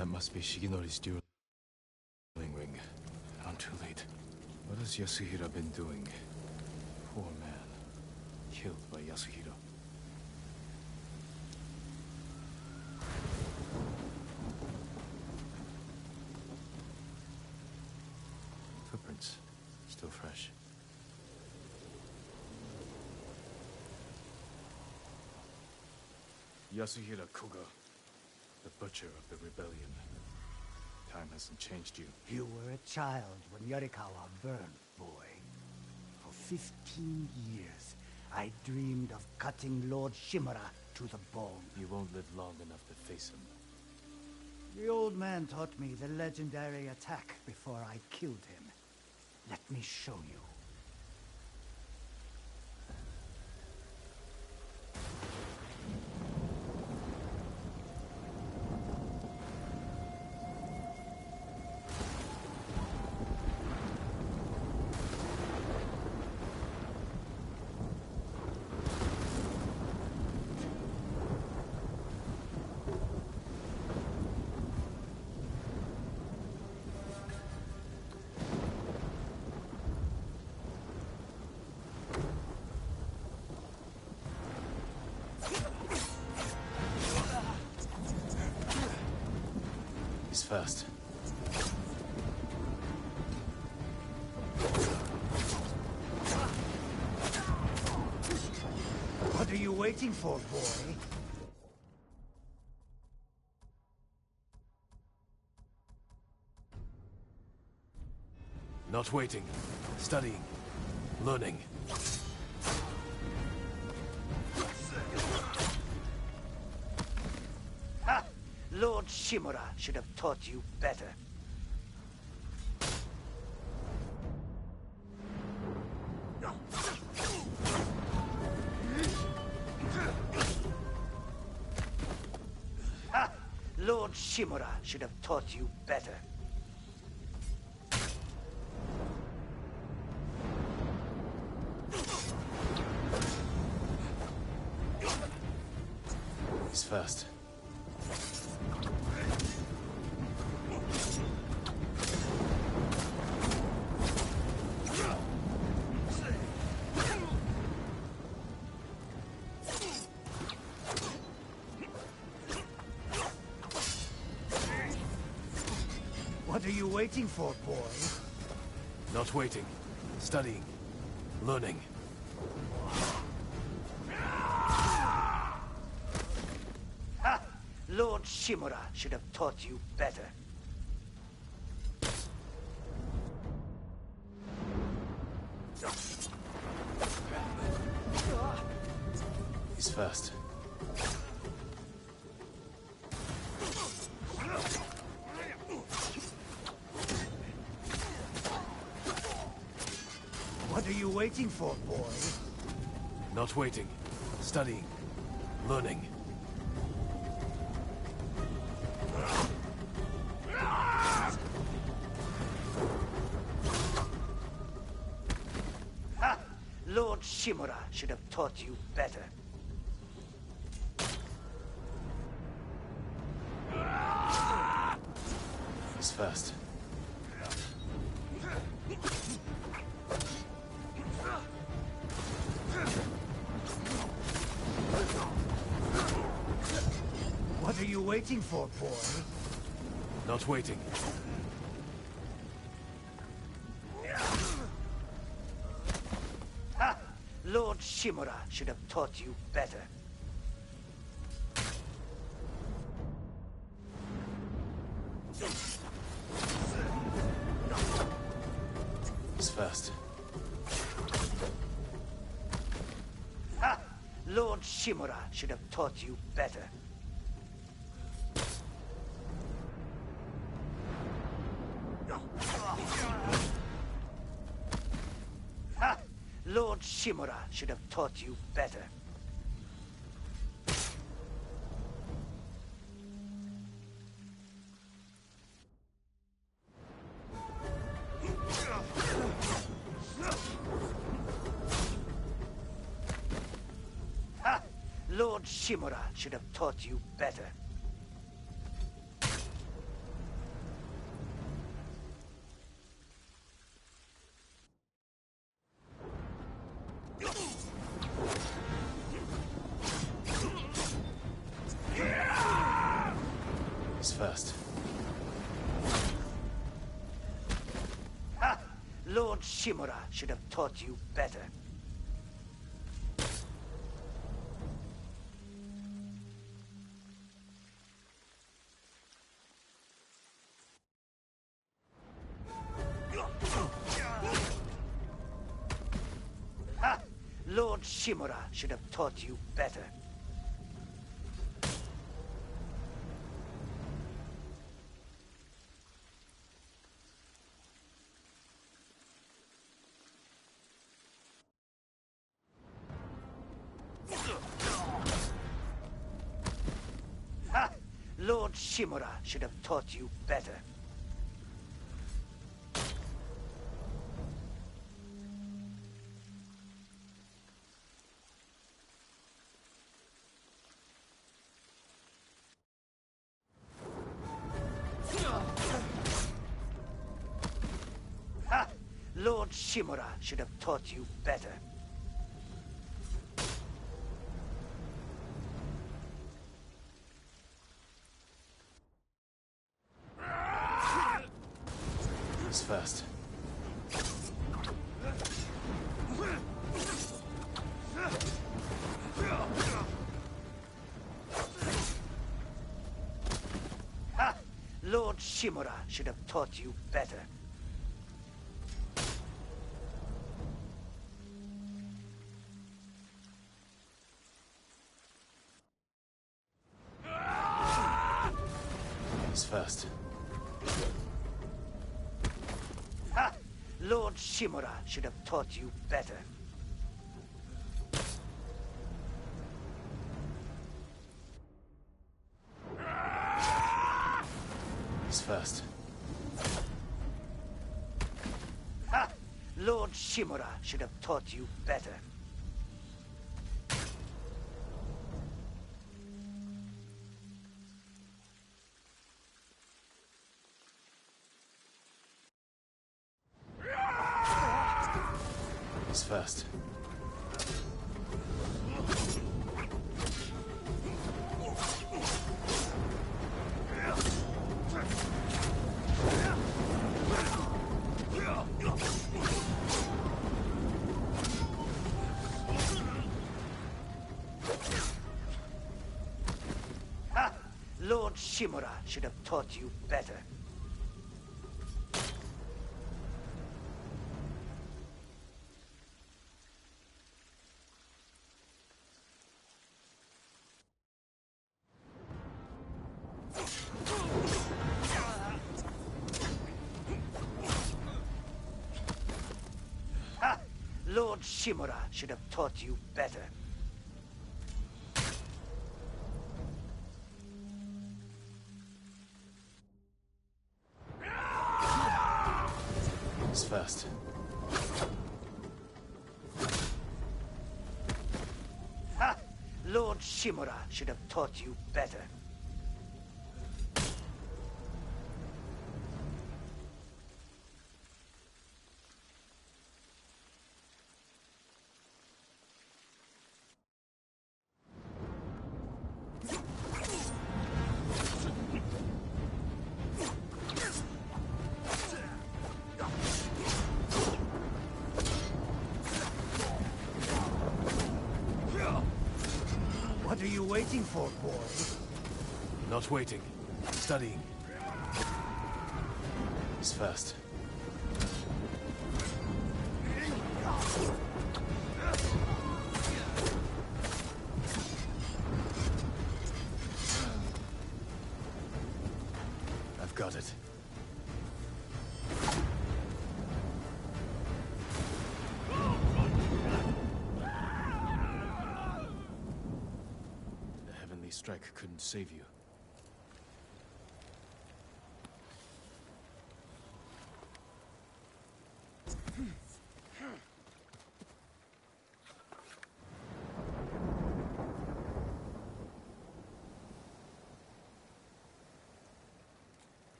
That must be Shigenori's dueling ring. Not too late. What has Yasuhiro been doing? Poor man. Killed by Yasuhiro. Footprints. Still fresh. Yasuhiro Koga. The butcher of the rebellion. Time hasn't changed you. You were a child when Yarikawa burned, boy. For 15 years, I dreamed of cutting Lord Shimura to the bone. You won't live long enough to face him. The old man taught me the legendary attack before I killed him. Let me show you. He's first. What are you waiting for, boy? Not waiting. Studying. Learning. Ha! Lord Shimura should have taught you better. Ha! Lord Shimura should have taught you better. He's first. What are you waiting for, boy? Not waiting. Studying. Learning. Ha! Lord Shimura should have taught you better. He's first. What are you waiting for, boy? Not waiting. Studying. Learning. Ha! Lord Shimura should have taught you better. He's first. What are you waiting for, boy? Not waiting. Ha! Lord Shimura should have taught you better. He's first. Ha! Lord Shimura should have taught you better. Ha! Lord Shimura should have taught you better. Ha! Lord Shimura should have taught you better. He's first. Ha! Lord Shimura should have taught you better. Ha! Lord Shimura should have taught you better. Ha! Lord Shimura should have taught you better. Ha! Lord Shimura should have taught you better. first. Ha! Lord Shimura should have taught you better. He's first. Ha! Lord Shimura should have taught you better. He's first. Ha! Lord Shimura should have taught you better. He's first. Ha! Lord Shimura should have taught you better. Ha! Lord Shimura should have taught you better. He's first. Ha! Lord Shimura should have taught you better. What are you waiting for, boy? Not waiting. Studying. He's first. I've got it. The heavenly strike couldn't save you.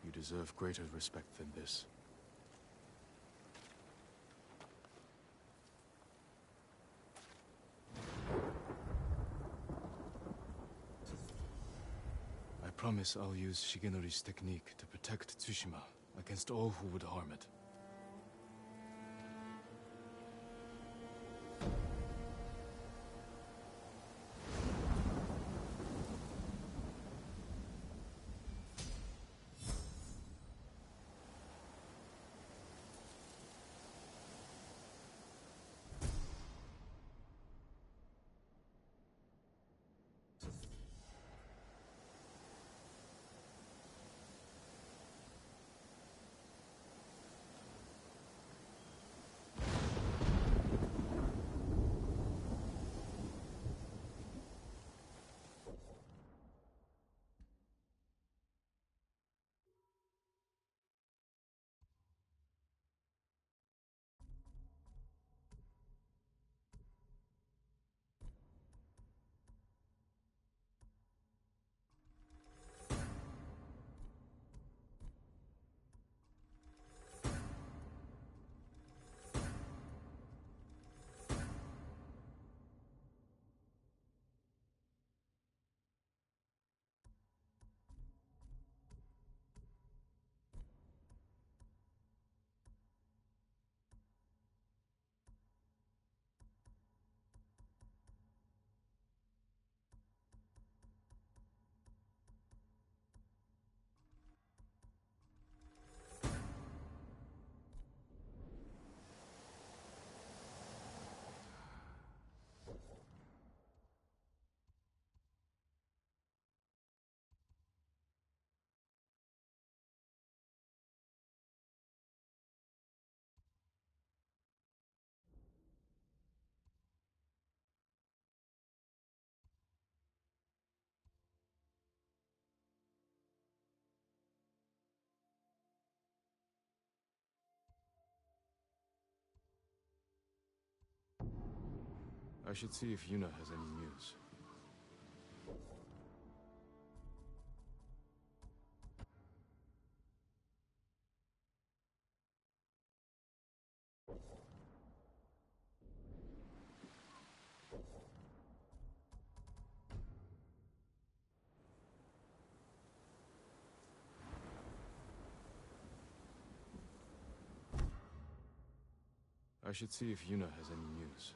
You deserve greater respect than this. I promise I'll use Shigenori's technique to protect Tsushima against all who would harm it. I should see if Yuna has any news. I should see if Yuna has any news.